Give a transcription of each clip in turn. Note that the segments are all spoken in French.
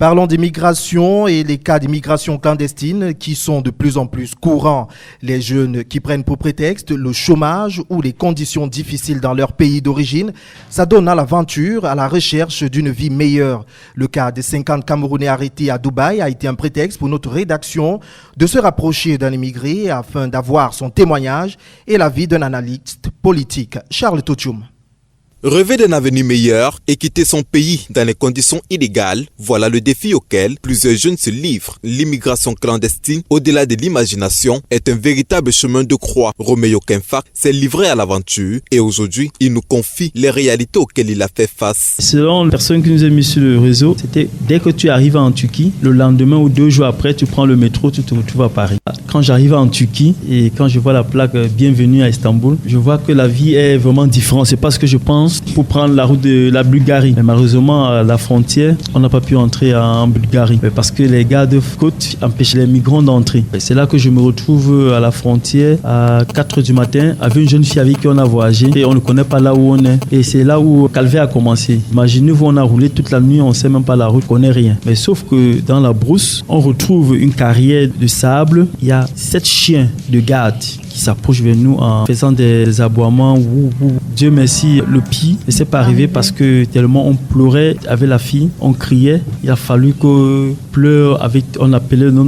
Parlons d'immigration et les cas d'immigration clandestine qui sont de plus en plus courants. Les jeunes qui prennent pour prétexte le chômage ou les conditions difficiles dans leur pays d'origine s'adonnent à l'aventure, à la recherche d'une vie meilleure. Le cas des 50 Camerounais arrêtés à Dubaï a été un prétexte pour notre rédaction de se rapprocher d'un immigré afin d'avoir son témoignage et l'avis d'un analyste politique. Charles Tochoum. Rêver d'un avenir meilleur et quitter son pays dans les conditions illégales, voilà le défi auquel plusieurs jeunes se livrent. L'immigration clandestine, au-delà de l'imagination, est un véritable chemin de croix. Roméo Kenfak s'est livré à l'aventure et aujourd'hui, il nous confie les réalités auxquelles il a fait face. Selon la personne qui nous a mis sur le réseau, c'était dès que tu arrives en Turquie, le lendemain ou 2 jours après, tu prends le métro, tu te retrouves à Paris. Quand j'arrive en Turquie et quand je vois la plaque Bienvenue à Istanbul, je vois que la vie est vraiment différente. C'est pas ce que je pense pour prendre la route de la Bulgarie. Mais malheureusement, à la frontière, on n'a pas pu entrer en Bulgarie parce que les gardes-côtes empêchent les migrants d'entrer. C'est là que je me retrouve à la frontière à 4h du matin avec une jeune fille avec qui on a voyagé et on ne connaît pas là où on est. Et c'est là où le calvaire a commencé. Imaginez-vous, on a roulé toute la nuit, on ne sait même pas la route, on ne connaît rien. Mais sauf que dans la brousse, on retrouve une carrière de sable. Il y a 7 chiens de garde qui s'approchent vers nous en faisant des aboiements. Dieu merci, le pire ne s'est pas arrivé parce que tellement on pleurait avec la fille, on criait. Il a fallu qu'on pleure avec, on appelait le nom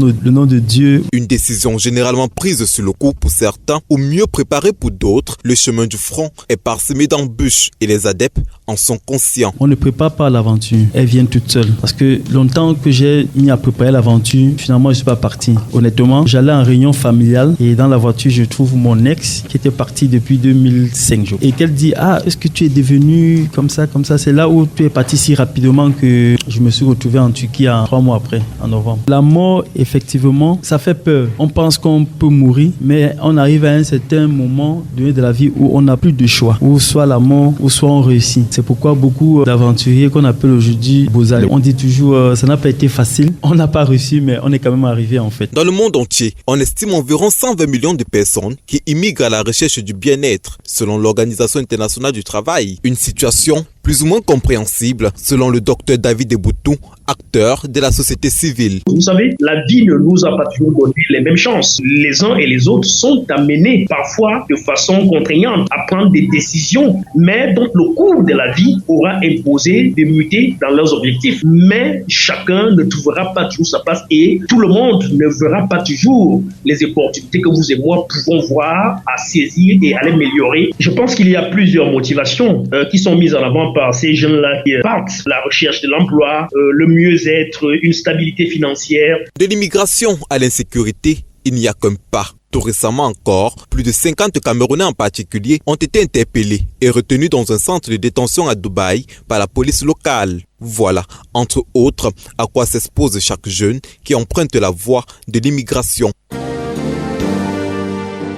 de Dieu. Une décision généralement prise sur le coup pour certains ou mieux préparée pour d'autres. Le chemin du front est parsemé d'embûches et les adeptes en sont conscients. On ne prépare pas l'aventure, elle vient toute seule. Parce que longtemps que j'ai mis à préparer l'aventure, finalement je ne suis pas parti. Honnêtement, j'allais en réunion familiale et dans la voiture je trouve mon ex qui était parti depuis 2005 jours. Et qu'elle dit, est-ce que tu es devenu comme ça. C'est là où tu es parti si rapidement que je me suis retrouvé en Turquie 3 mois après, en novembre. La mort, effectivement, ça fait peur. On pense qu'on peut mourir, mais on arrive à un certain moment de la vie où on n'a plus de choix. Ou soit la mort, ou soit on réussit. C'est pourquoi beaucoup d'aventuriers qu'on appelle aujourd'hui Bozal, on dit toujours, ça n'a pas été facile. On n'a pas réussi, mais on est quand même arrivé en fait. Dans le monde entier, on estime environ 120 millions de personnes qui immigrent à la recherche du bien-être, selon l'Organisation internationale du travail. Une situation plus ou moins compréhensible, selon le docteur David Eboutou, acteur de la société civile. Vous savez, la vie ne nous a pas toujours donné les mêmes chances. Les uns et les autres sont amenés, parfois de façon contraignante, à prendre des décisions, mais dont le cours de la vie aura imposé de muter dans leurs objectifs. Mais chacun ne trouvera pas toujours sa place et tout le monde ne verra pas toujours les opportunités que vous et moi pouvons voir, à saisir et à l'améliorer. Je pense qu'il y a plusieurs motivations qui sont mises en avant par ces jeunes-là qui partent. La recherche de l'emploi, le mieux-être, une stabilité financière. De l'immigration à l'insécurité, il n'y a qu'un pas. Tout récemment encore, plus de 50 Camerounais en particulier ont été interpellés et retenus dans un centre de détention à Dubaï par la police locale. Voilà, entre autres, à quoi s'expose chaque jeune qui emprunte la voie de l'immigration.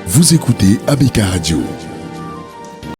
Vous écoutez ABK Radio.